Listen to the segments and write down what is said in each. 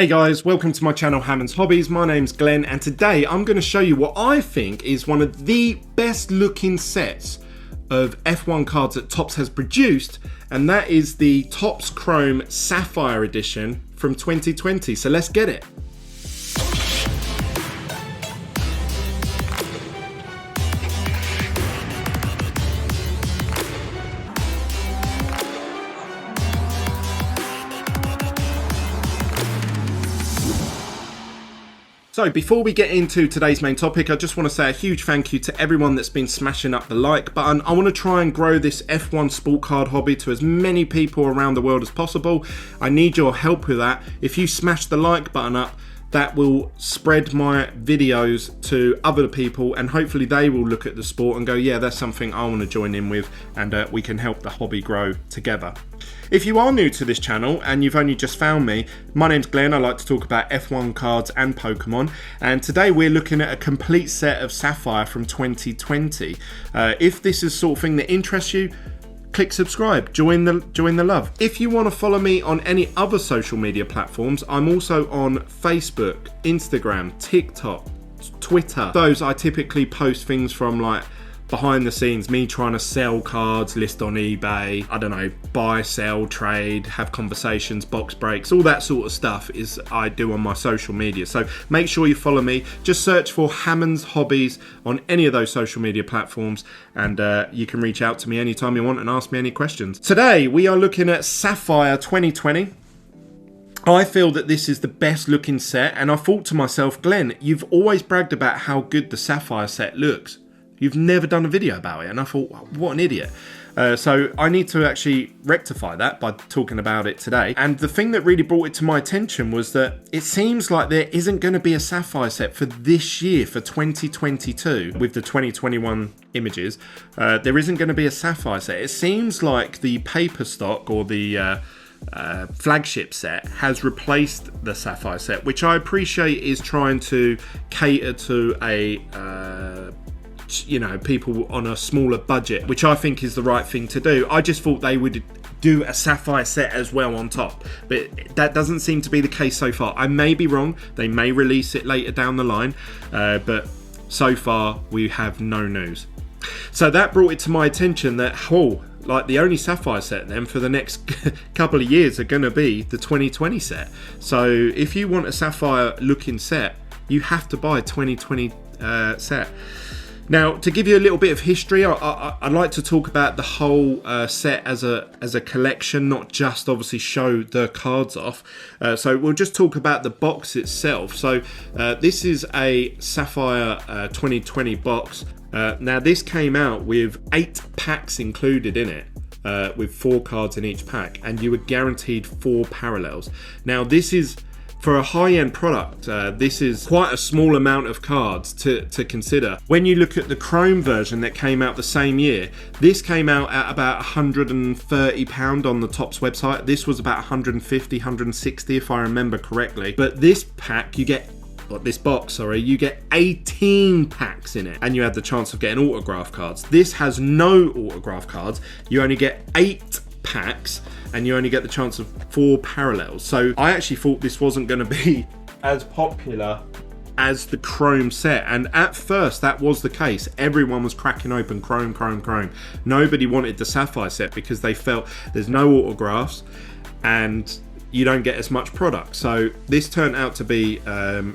Hey guys, welcome to my channel Hammond's Hobbies. My name's Glenn and today I'm going to show you what I think is one of the best looking sets of F1 cards that Topps has produced, and that is the Topps Chrome Sapphire edition from 2020. So let's get it. So before we get into today's main topic, I just want to say a huge thank you to everyone that's been smashing up the like button. I want to try and grow this F1 sport card hobby to as many people around the world as possible. I need your help with that. If you smash the like button up, that will spread my videos to other people and hopefully they will look at the sport and go, yeah, that's something I want to join in with, and we can help the hobby grow together. If you are new to this channel and you've only just found me, my name's Glenn. I like to talk about F1 cards and Pokemon, and today we're looking at a complete set of Sapphire from 2020. If this is the sort of thing that interests you, click subscribe, join the love. If you want to follow me on any other social media platforms, I'm also on Facebook, Instagram, TikTok, Twitter. Those I typically post things from, like behind the scenes, me trying to sell cards, list on eBay, I don't know, buy, sell, trade, have conversations, box breaks, all that sort of stuff is I do on my social media. So make sure you follow me. Just search for Hammond's Hobbies on any of those social media platforms, and you can reach out to me anytime you want and ask me any questions. Today we are looking at Sapphire 2020. I feel that this is the best looking set, and I thought to myself, Glenn, you've always bragged about how good the Sapphire set looks. You've never done a video about it. And I thought, what an idiot. So I need to actually rectify that by talking about it today. And the thing that really brought it to my attention was that it seems like there isn't going to be a Sapphire set for this year, for 2022, with the 2021 images. There isn't going to be a Sapphire set. It seems like the paper stock or the flagship set has replaced the Sapphire set, which I appreciate is trying to cater to people on a smaller budget, which I think is the right thing to do. I just thought they would do a Sapphire set as well on top, but that doesn't seem to be the case so far. I may be wrong. They may release it later down the line, but so far we have no news. So that brought it to my attention that, like the only Sapphire set then for the next couple of years are going to be the 2020 set. So if you want a Sapphire looking set, you have to buy a 2020 set. Now, to give you a little bit of history, I'd like to talk about the whole set as a collection, not just obviously show the cards off. So we'll just talk about the box itself. So this is a Sapphire 2020 box. Now this came out with 8 packs included in it, with 4 cards in each pack, and you were guaranteed 4 parallels. Now this is, for a high-end product, this is quite a small amount of cards to consider. When you look at the Chrome version that came out the same year, this came out at about £130 on the Topps website. This was about 150, 160 if I remember correctly. But this pack, you get you get 18 packs in it, and you have the chance of getting autograph cards. This has no autograph cards. You only get 8 packs and you only get the chance of 4 parallels. So I actually thought this wasn't going to be as popular as the Chrome set, and at first that was the case. Everyone was cracking open Chrome. Nobody wanted the Sapphire set because they felt there's no autographs and you don't get as much product. So this turned out to be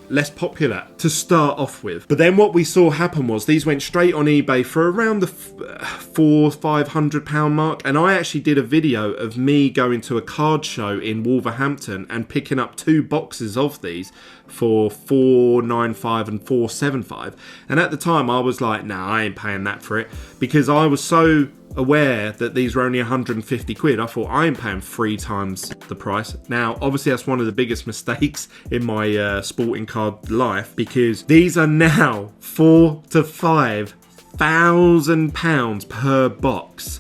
less popular to start off with. But then what we saw happen was these went straight on eBay for around the £400-500 mark. And I actually did a video of me going to a card show in Wolverhampton and picking up 2 boxes of these for $4.95 and $4.75. And at the time I was like, nah, I ain't paying that for it, because I was so aware that these were only 150 quid. I thought, I ain't paying 3 times the price. Now, obviously that's one of the biggest mistakes in my sporting card life, because these are now £4,000 to £5,000 per box.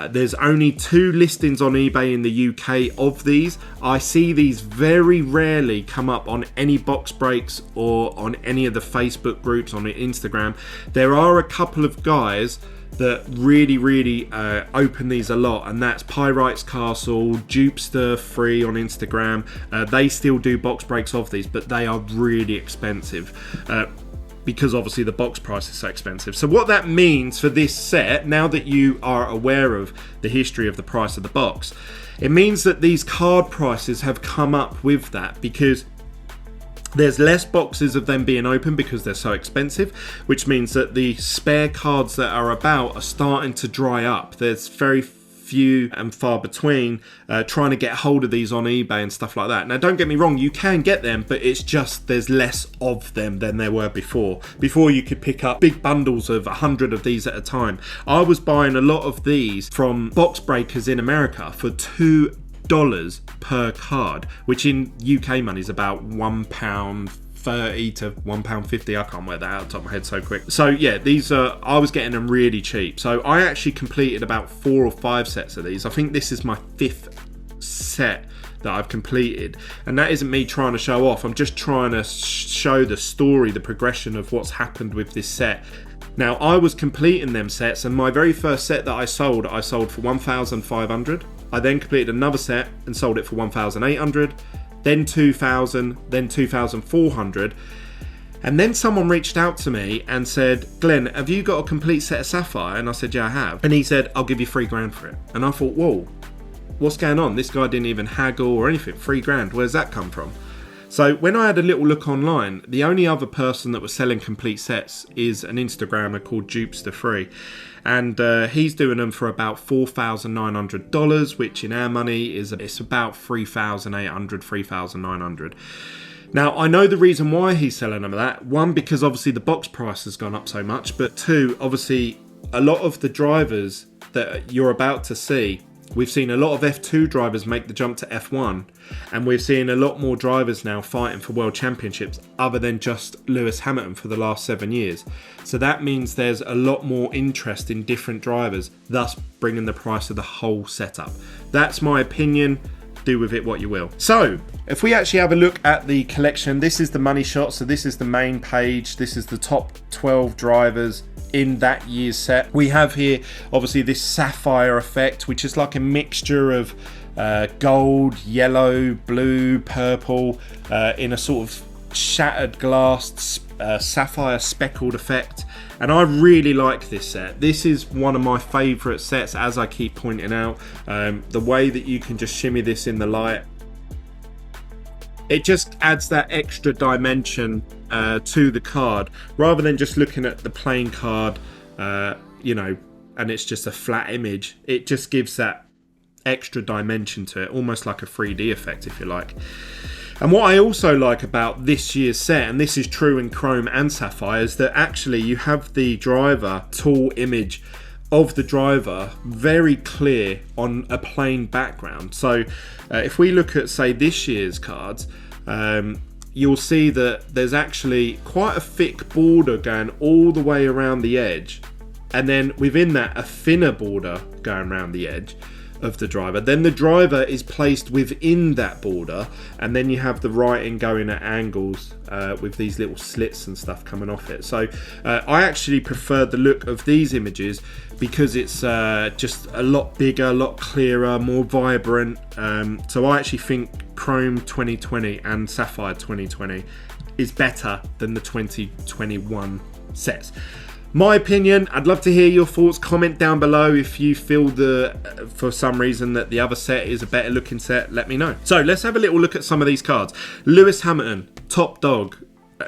There's only 2 listings on eBay in the UK of these. I see these very rarely come up on any box breaks or on any of the Facebook groups, on Instagram. There are a couple of guys that really open these a lot, and that's Pyrite's Castle, Dupester Free on Instagram. They still do box breaks of these, but they are really expensive. Because obviously the box price is so expensive. So what that means for this set, now that you are aware of the history of the price of the box, it means that these card prices have come up with that, because there's less boxes of them being open because they're so expensive, which means that the spare cards that are about are starting to dry up. There's very few and far between trying to get hold of these on eBay and stuff like that. Now, don't get me wrong, you can get them, but it's just there's less of them than there were before. Before, you could pick up big bundles of 100 of these at a time. I was buying a lot of these from box breakers in America for $2 per card, which in UK money is about £1.30 to £1.50. I can't work that out off the top of my head so quick. So yeah, these are, I was getting them really cheap. So I actually completed about 4 or 5 sets of these. I think this is my 5th set that I've completed, and that isn't me trying to show off. I'm just trying to show the story, the progression of what's happened with this set. Now, I was completing them sets, and my very first set that I sold for 1,500. I then completed another set and sold it for 1,800. Then 2,000, then 2,400. And then someone reached out to me and said, Glenn, have you got a complete set of Sapphire? And I said, yeah, I have. And he said, I'll give you £3,000 for it. And I thought, whoa, what's going on? This guy didn't even haggle or anything. £3,000, where's that come from? So when I had a little look online, the only other person that was selling complete sets is an Instagrammer called Dupester Free. And he's doing them for about $4,900, which in our money it's about $3,800, $3,900. Now, I know the reason why he's selling them that. One, because obviously the box price has gone up so much. But two, obviously, a lot of the drivers that you're about to see, we've seen a lot of F2 drivers make the jump to F1, and we're seeing a lot more drivers now fighting for world championships other than just Lewis Hamilton for the last 7 years. So that means there's a lot more interest in different drivers, thus bringing the price of the whole setup. That's my opinion. Do with it what you will. So if we actually have a look at the collection, this is the money shot. So this is the main page. This is the top 12 drivers in that year's set. We have here obviously this Sapphire effect, which is like a mixture of gold, yellow, blue, purple in a sort of shattered glass sapphire speckled effect. And I really like this set. This is one of my favourite sets, as I keep pointing out. The way that you can just shimmy this in the light, it just adds that extra dimension to the card, rather than just looking at the plain card, you know, and it's just a flat image. It just gives that extra dimension to it, almost like a 3D effect, if you like. And what I also like about this year's set, and this is true in Chrome and Sapphire, is that actually you have the driver tall image of the driver very clear on a plain background. So if we look at, say, this year's cards, you'll see that there's actually quite a thick border going all the way around the edge, and then within that a thinner border going around the edge of the driver. Then the driver is placed within that border, and then you have the writing going at angles with these little slits and stuff coming off it. So I actually prefer the look of these images because it's just a lot bigger, a lot clearer, more vibrant. So I actually think Chrome 2020 and Sapphire 2020 is better than the 2021 sets. My opinion. I'd love to hear your thoughts. Comment down below if you feel for some reason that the other set is a better looking set. Let me know. So let's have a little look at some of these cards. Lewis Hamilton, top dog.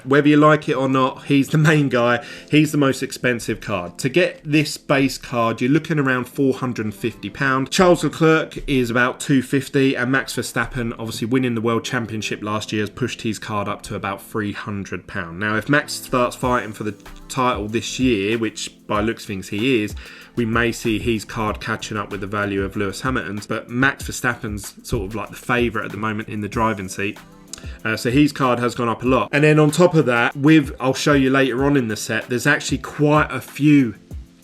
Whether you like it or not, he's the main guy. He's the most expensive card. To get this base card, you're looking around £450. Charles Leclerc is about £250, and Max Verstappen, obviously winning the World Championship last year, has pushed his card up to about £300. Now, if Max starts fighting for the title this year, which by looks of things he is, we may see his card catching up with the value of Lewis Hamilton's, but Max Verstappen's sort of like the favourite at the moment in the driving seat. So his card has gone up a lot. And then on top of that, I'll show you later on in the set, there's actually quite a few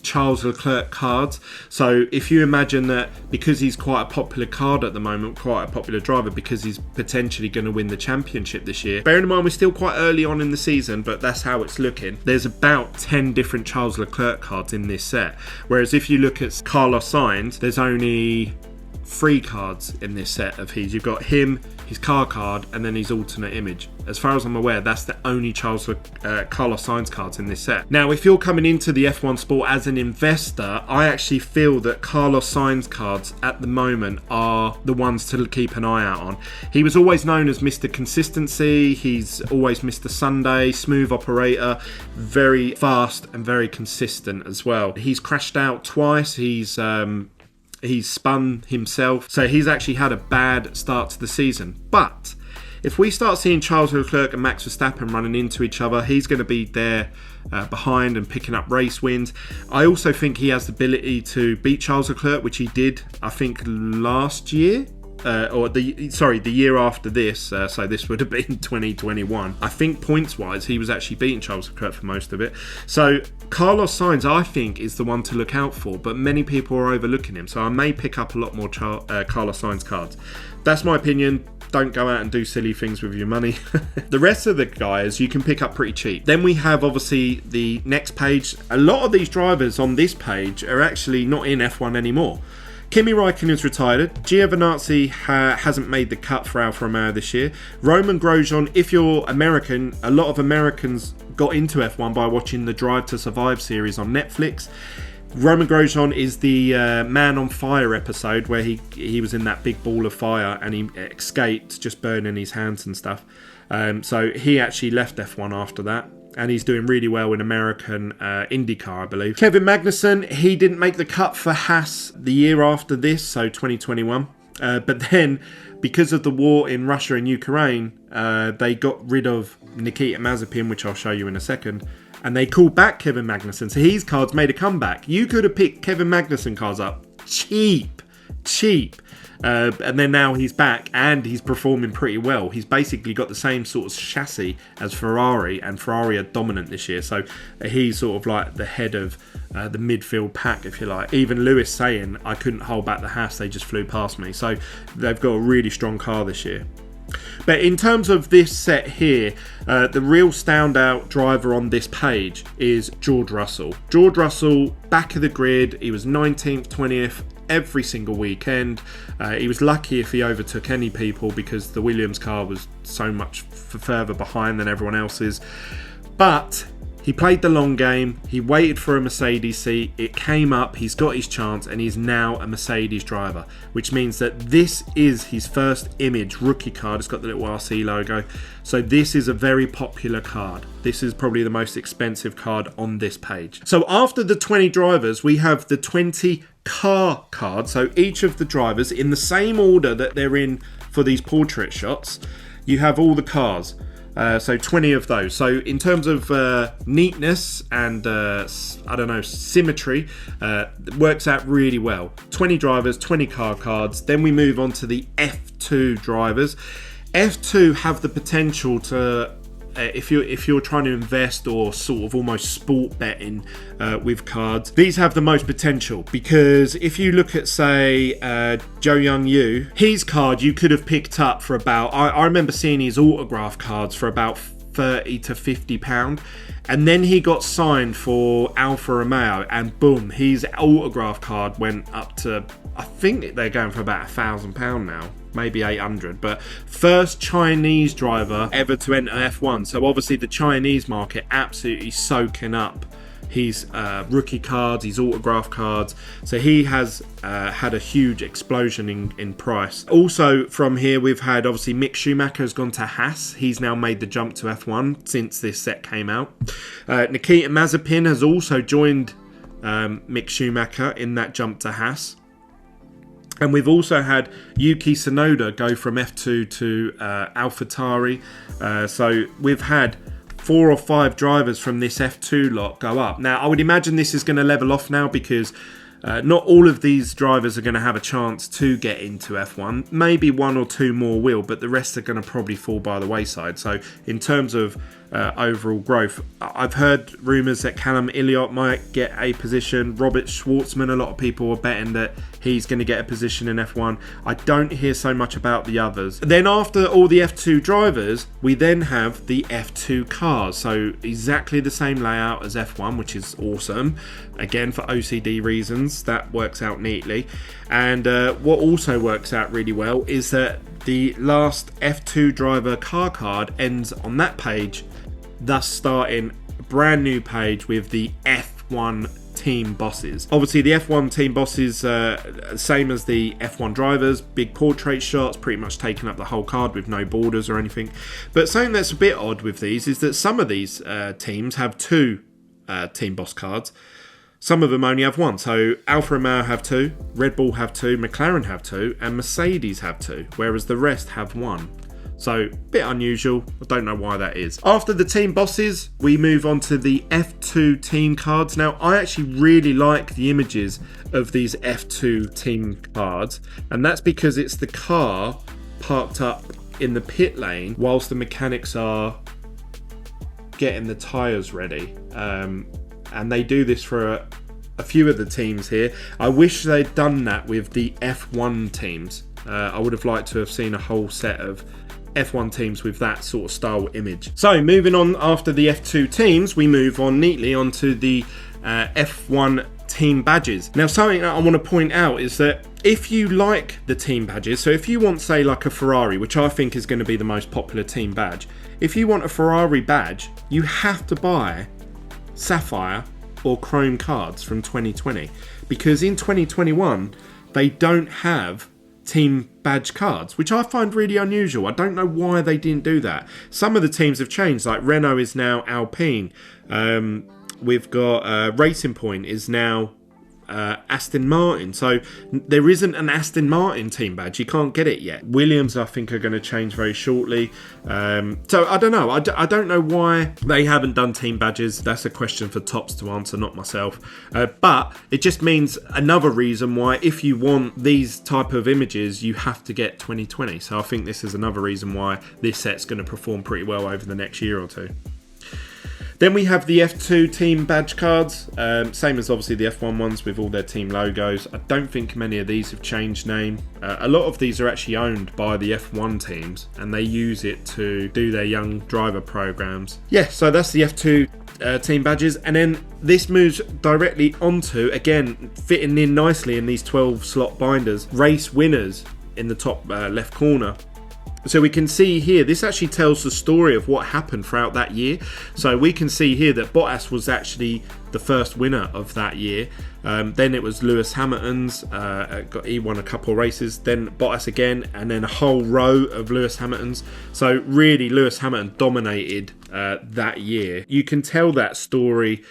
Charles Leclerc cards. So if you imagine that because he's quite a popular card at the moment, quite a popular driver, because he's potentially going to win the championship this year. Bearing in mind we're still quite early on in the season, but that's how it's looking. There's about 10 different Charles Leclerc cards in this set. Whereas if you look at Carlos Sainz, there's only 3 cards in this set of his. You've got him, his car card, and then his alternate image. As far as I'm aware, that's the only Carlos Sainz cards in this set. Now, if you're coming into the F1 sport as an investor, I actually feel that Carlos Sainz cards at the moment are the ones to keep an eye out on. He was always known as Mr. Consistency. He's always Mr. Sunday, smooth operator, very fast and very consistent as well. He's crashed out twice. He's spun himself. So he's actually had a bad start to the season. But if we start seeing Charles Leclerc and Max Verstappen running into each other, he's going to be there behind and picking up race wins. I also think he has the ability to beat Charles Leclerc, which he did, I think, last year. The year after this, so this would have been 2021. I think points-wise, he was actually beating Charles Leclerc for most of it. So Carlos Sainz, I think, is the one to look out for, but many people are overlooking him. So I may pick up a lot more Carlos Sainz cards. That's my opinion. Don't go out and do silly things with your money. The rest of the guys you can pick up pretty cheap. Then we have obviously the next page. A lot of these drivers on this page are actually not in F1 anymore. Kimi Raikkonen's retired. Giovinazzi hasn't made the cut for Alfa Romeo this year. Roman Grosjean, if you're American, a lot of Americans got into F1 by watching the Drive to Survive series on Netflix. Roman Grosjean is the Man on Fire episode where he was in that big ball of fire and he escaped, just burning his hands and stuff. So he actually left F1 after that. And he's doing really well in American IndyCar, I believe. Kevin Magnussen, he didn't make the cut for Haas the year after this, so 2021. But then, because of the war in Russia and Ukraine, they got rid of Nikita Mazepin, which I'll show you in a second. And they called back Kevin Magnussen, so his cards made a comeback. You could have picked Kevin Magnussen cards up cheap. And then now he's back and he's performing pretty well. He's basically got the same sort of chassis as Ferrari, and Ferrari are dominant this year. So he's sort of like the head of the midfield pack, if you like. Even Lewis saying, I couldn't hold back the Haas, they just flew past me. So they've got a really strong car this year. But in terms of this set here, the real standout driver on this page is George Russell. George Russell, back of the grid. He was 19th, 20th, every single weekend. He was lucky if he overtook any people because the Williams car was so much further behind than everyone else's. But he played the long game. He waited for a Mercedes seat. It came up. He's got his chance and he's now a Mercedes driver, which means that this is his first image rookie card. It's got the little RC logo. So this is a very popular card. This is probably the most expensive card on this page. So after the 20 drivers, we have the 20 car cards. So each of the drivers in the same order that they're in for these portrait shots, you have all the cars. So 20 of those. So in terms of neatness and symmetry, works out really well. 20 drivers, 20 car cards. Then we move on to the F2 drivers. F2 have the potential to, if you're trying to invest or sort of almost sport betting with cards, these have the most potential, because if you look at, say, Zhou Yongyu, his card you could have picked up for about, I remember seeing his autograph cards for about £30 to £50, and then he got signed for Alfa Romeo and boom, his autograph card went up to, I think they're going for about £1,000 now, maybe 800. But first Chinese driver ever to enter F1, so obviously the Chinese market absolutely soaking up his rookie cards, his autograph cards. So he has had a huge explosion in price. Also from here we've had, obviously, Mick Schumacher has gone to Haas. He's now made the jump to F1 since this set came out. Nikita Mazepin has also joined Mick Schumacher in that jump to Haas. And we've also had Yuki Tsunoda go from F2 to AlphaTauri. So we've had 4 or 5 drivers from this F2 lot go up. Now, I would imagine this is going to level off now because not all of these drivers are going to have a chance to get into F1. Maybe 1 or 2 more will, but the rest are going to probably fall by the wayside. So in terms of overall growth. I've heard rumours that Callum Illiot might get a position. Robert Schwartzman, a lot of people are betting that he's going to get a position in F1. I don't hear so much about the others. Then after all the F2 drivers, we then have the F2 cars. So exactly the same layout as F1, which is awesome. Again, for OCD reasons, that works out neatly. And what also works out really well is that the last F2 driver car card ends on that page, thus starting a brand new page with the F1 team bosses. Obviously the F1 team bosses, same as the F1 drivers, big portrait shots, pretty much taking up the whole card with no borders or anything. But something that's a bit odd with these is that some of these teams have two team boss cards. Some of them only have one. So Alfa Romeo have two, Red Bull have two, McLaren have two, and Mercedes have two, whereas the rest have one. So, a bit unusual. I don't know why that is. After the team bosses, we move on to the F2 team cards. Now, I actually really like the images of these F2 team cards, and that's because it's the car parked up in the pit lane whilst the mechanics are getting the tyres ready. And they do this for a few of the teams here. I wish they'd done that with the F1 teams. I would have liked to have seen a whole set of F1 teams with that sort of style image. So moving on, after the F2 teams, we move on neatly onto the F1 team badges. Now, something that I want to point out is that if you like the team badges, so if you want, say, like a Ferrari, which I think is going to be the most popular team badge, if you want a Ferrari badge, you have to buy Sapphire or Chrome cards from 2020, because in 2021 they don't have team badge cards, which I find really unusual. I don't know why they didn't do that. Some of the teams have changed, like Renault is now Alpine. We've got Racing Point is now Aston Martin. So there isn't an Aston Martin team badge. You can't get it yet. Williams, I think, are going to change very shortly. So I don't know. I don't know why they haven't done team badges. That's a question for Tops to answer, not myself. But it just means another reason why, if you want these type of images, you have to get 2020. So I think this is another reason why this set's going to perform pretty well over the next year or two. Then we have the F2 team badge cards, same as obviously the F1 ones with all their team logos. I don't think many of these have changed name. A lot of these are actually owned by the F1 teams, and they use it to do their young driver programs. Yeah, so that's the F2 team badges, and then this moves directly onto, again, fitting in nicely in these 12 slot binders, race winners in the top left corner. So we can see here, this actually tells the story of what happened throughout that year. So we can see here that Bottas was actually the first winner of that year. Then it was Lewis Hamilton's, he won a couple of races, then Bottas again, and then a whole row of Lewis Hamilton's. So really, Lewis Hamilton dominated that year. You can tell that story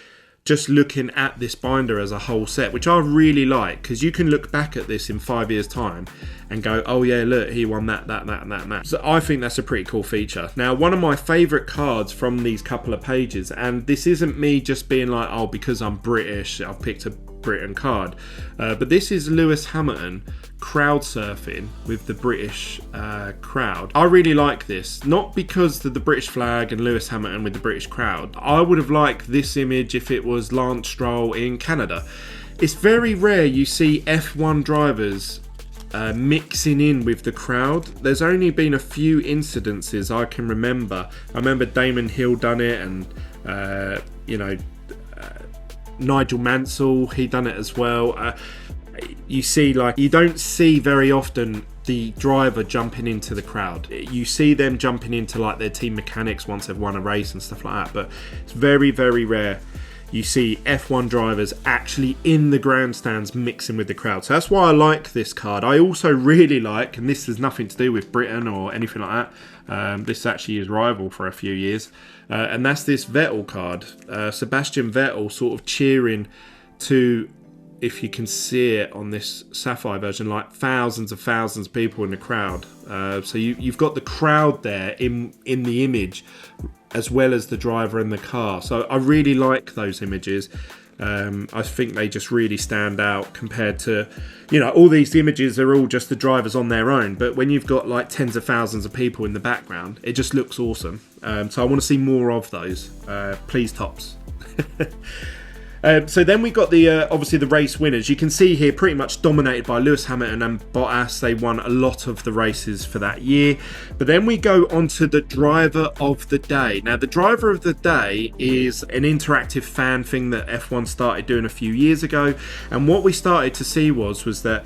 just looking at this binder as a whole set, which I really like, because you can look back at this in 5 years' time and go, oh yeah, look, he won that. So I think that's a pretty cool feature. Now, one of my favourite cards from these couple of pages, and this isn't me just being like, oh, because I'm British, I've picked a Britain card, but this is Lewis Hamilton crowd surfing with the British crowd. I really like this, not because of the British flag and Lewis Hamilton with the British crowd. I would have liked this image if it was Lance Stroll in Canada. It's very rare you see F1 drivers mixing in with the crowd. There's only been a few incidences I can remember. I remember Damon Hill done it, and Nigel Mansell, he done it as well. You see, like, you don't see very often the driver jumping into the crowd. You see them jumping into like their team mechanics once they've won a race and stuff like that, but it's very, very rare you see F1 drivers actually in the grandstands mixing with the crowd. So that's why I like this card. I also really like, and this has nothing to do with Britain or anything like that, this actually is rival for a few years, and that's this Vettel card. Sebastian Vettel sort of cheering to, if you can see it on this Sapphire version, like thousands of people in the crowd. So you've got the crowd there in the image, as well as the driver in the car. So I really like those images. I think they just really stand out compared to, you know, all these images are all just the drivers on their own, but when you've got like tens of thousands of people in the background, it just looks awesome. So I want to see more of those. Please, Tops. So then we got the obviously the race winners. You can see here pretty much dominated by Lewis Hamilton and Bottas. They won a lot of the races for that year. But then we go on to the driver of the day. Now the driver of the day is an interactive fan thing that F1 started doing a few years ago. And what we started to see was that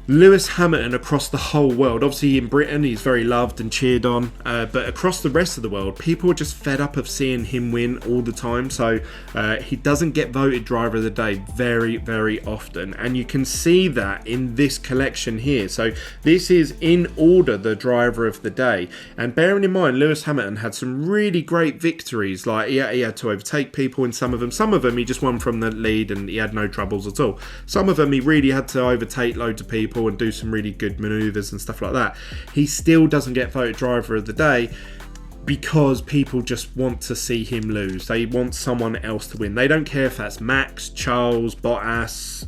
Lewis Hamilton across the whole world, obviously in Britain he's very loved and cheered on, but across the rest of the world people are just fed up of seeing him win all the time. So he doesn't get voted driver of the day very, very often, and you can see that in this collection here. So this is in order the driver of the day, and bearing in mind Lewis Hamilton had some really great victories. Like he had to overtake people in some of them he just won from the lead and he had no troubles at all. Some of them he really had to overtake loads of people and do some really good maneuvers and stuff like that. He still doesn't get voted driver of the day because people just want to see him lose. They want someone else to win. They don't care if that's Max, Charles, Bottas,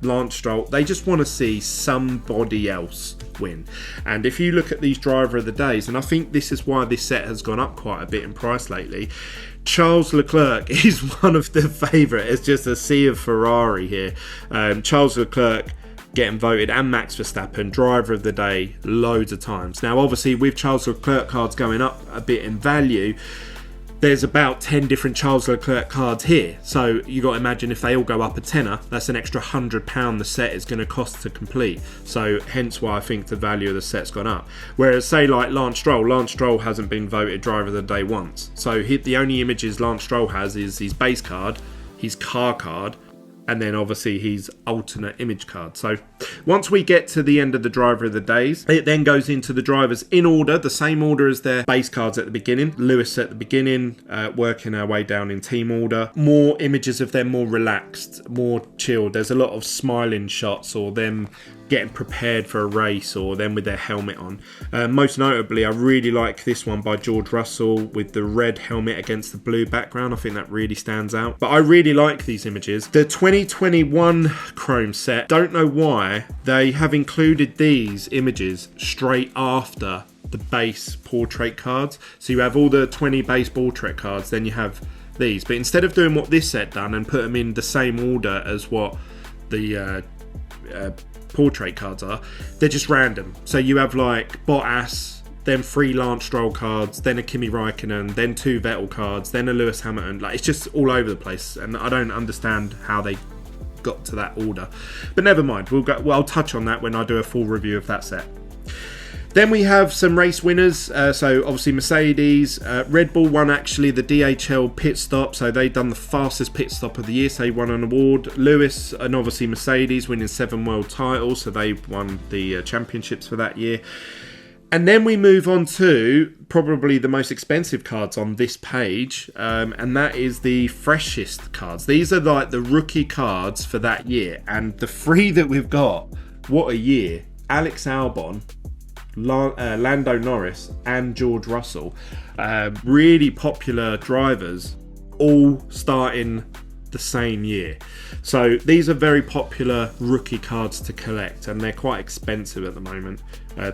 Lance Stroll. They just want to see somebody else win. And if you look at these driver of the days, and I think this is why this set has gone up quite a bit in price lately, Charles Leclerc is one of the favourite. It's just a sea of Ferrari here. Charles Leclerc getting voted, and Max Verstappen driver of the day loads of times. Now obviously with Charles Leclerc cards going up a bit in value, there's about 10 different Charles Leclerc cards here, so you got to imagine if they all go up a tenner, that's an extra £100 the set is going to cost to complete. So hence why I think the value of the set's gone up. Whereas say like Lance Stroll hasn't been voted driver of the day once. So the only images Lance Stroll has is his base card, his car card, and then obviously his alternate image card. So once we get to the end of the driver of the days, it then goes into the drivers in order, the same order as their base cards at the beginning. Lewis at the beginning, working our way down in team order. More images of them more relaxed, more chilled. There's a lot of smiling shots or them getting prepared for a race or them with their helmet on. Most notably, I really like this one by George Russell with the red helmet against the blue background. I think that really stands out. But I really like these images. The 2021 Chrome set, don't know why they have included these images straight after the base portrait cards. So you have all the 20 base portrait cards, then you have these. But instead of doing what this set done and put them in the same order as what the portrait cards are, they're just random. So you have like Bottas, then 3 Lance Stroll cards, then a Kimi Raikkonen, then 2 Vettel cards, then a Lewis Hamilton. Like, it's just all over the place, and I don't understand how they got to that order. But never mind, I'll touch on that when I do a full review of that set. Then we have some race winners. So obviously Mercedes, Red Bull won actually the DHL pit stop. So they done the fastest pit stop of the year. So they won an award. Lewis and obviously Mercedes winning 7 world titles. So they won the championships for that year. And then we move on to probably the most expensive cards on this page. And that is the Freshest Cards. These are like the rookie cards for that year. And the 3 that we've got, what a year. Alex Albon, Lando Norris and George Russell, really popular drivers, all starting the same year. So these are very popular rookie cards to collect, and they're quite expensive at the moment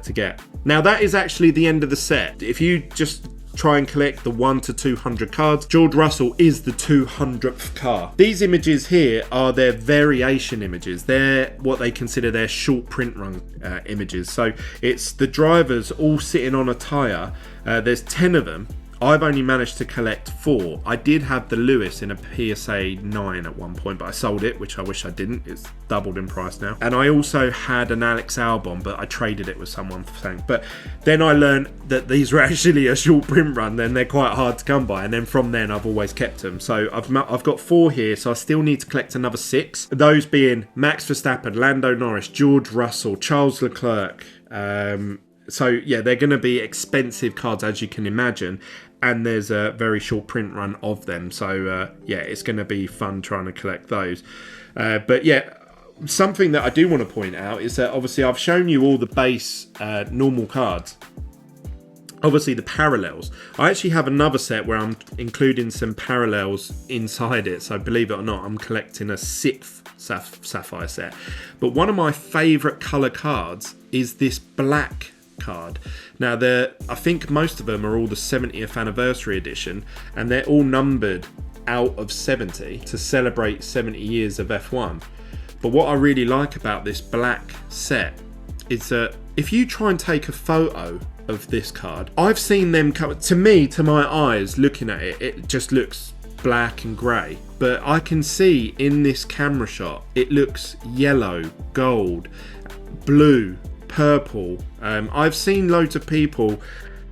to get. Now that is actually the end of the set. If you just try and collect the 1 to 200 cards, George Russell is the 200th car. These images here are their variation images. They're what they consider their short print run images. So it's the drivers all sitting on a tyre. There's 10 of them. I've only managed to collect 4. I did have the Lewis in a PSA 9 at one point, but I sold it, which I wish I didn't. It's doubled in price now. And I also had an Alex Albon, but I traded it with someone for thanks. But then I learned that these were actually a short print run, then they're quite hard to come by. And then from then, I've always kept them. So I've got 4 here, so I still need to collect another 6. Those being Max Verstappen, Lando Norris, George Russell, Charles Leclerc. So yeah, they're going to be expensive cards, as you can imagine. And there's a very short print run of them. So yeah, it's going to be fun trying to collect those. But yeah, something that I do want to point out is that obviously I've shown you all the base normal cards. obviously the parallels. I actually have another set where I'm including some parallels inside it. So believe it or not, I'm collecting a 6th Sapphire set. But one of my favourite colour cards is this black card. Now, I think most of them are all the 70th anniversary edition, and they're all numbered out of 70 to celebrate 70 years of F1. But what I really like about this black set is that if you try and take a photo of this card, I've seen them come, to me, to my eyes, looking at it, it just looks black and grey. But I can see in this camera shot, it looks yellow, gold, blue, purple. I've seen loads of people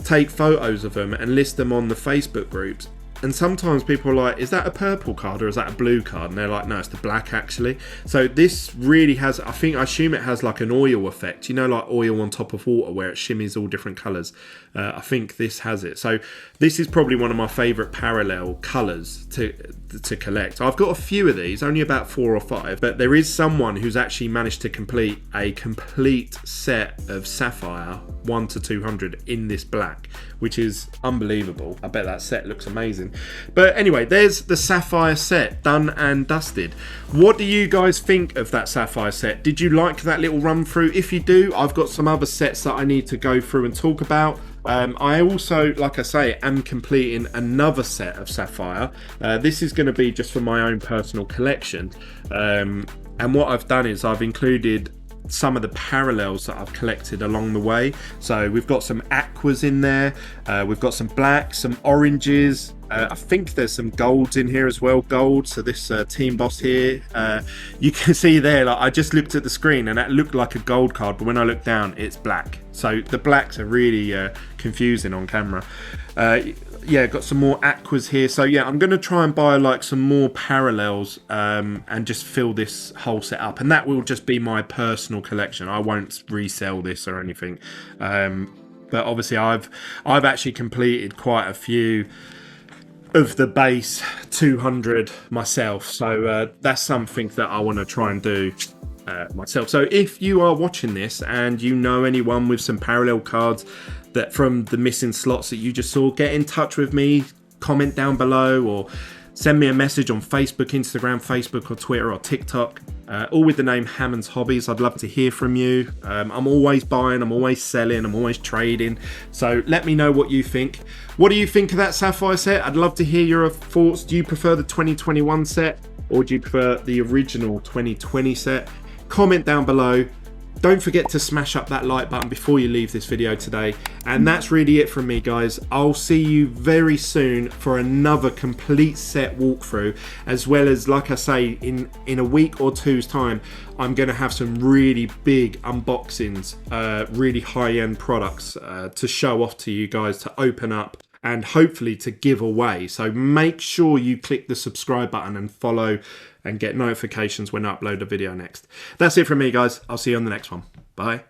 take photos of them and list them on the Facebook groups, and sometimes people are like, is that a purple card or is that a blue card? And they're like, no, it's the black actually. So this really has, I assume it has like an oil effect, you know, like oil on top of water where it shimmies all different colours. I think this has it. So this is probably one of my favourite parallel colours to collect. I've got a few of these, only about 4 or 5, but there is someone who's actually managed to complete a complete set of Sapphire 1 to 200 in this black, which is unbelievable. I bet that set looks amazing. But anyway, there's the Sapphire set done and dusted. What do you guys think of that Sapphire set? Did you like that little run through? If you do, I've got some other sets that I need to go through and talk about. I also, like I say, am completing another set of Sapphire. This is going to be just for my own personal collection. And what I've done is I've included some of the parallels that I've collected along the way. So we've got some aquas in there, we've got some blacks, some oranges, I think there's some golds in here as well, gold. So this team boss here, you can see there, like I just looked at the screen and that looked like a gold card, but when I look down it's black. So the blacks are really confusing on camera. Yeah, got some more aquas here. So yeah, I'm going to try and buy like some more parallels and just fill this whole set up. And that will just be my personal collection. I won't resell this or anything. But obviously I've actually completed quite a few of the base 200 myself. So that's something that I want to try and do myself. So if you are watching this and you know anyone with some parallel cards that from the missing slots that you just saw, get in touch with me, comment down below, or send me a message on Facebook, Instagram, Facebook or Twitter or TikTok, all with the name Hammond's Hobbies. I'd love to hear from you. I'm always buying, I'm always selling, I'm always trading. So let me know what you think. What do you think of that Sapphire set? I'd love to hear your thoughts. Do you prefer the 2021 set or do you prefer the original 2020 set? Comment down below. Don't forget to smash up that like button before you leave this video today. And that's really it from me, guys. I'll see you very soon for another complete set walkthrough, as well as, like I say, in a week or two's time, I'm going to have some really big unboxings, really high-end products to show off to you guys, to open up and hopefully to give away. So make sure you click the subscribe button and follow and get notifications when I upload a video next. That's it from me, guys. I'll see you on the next one. Bye.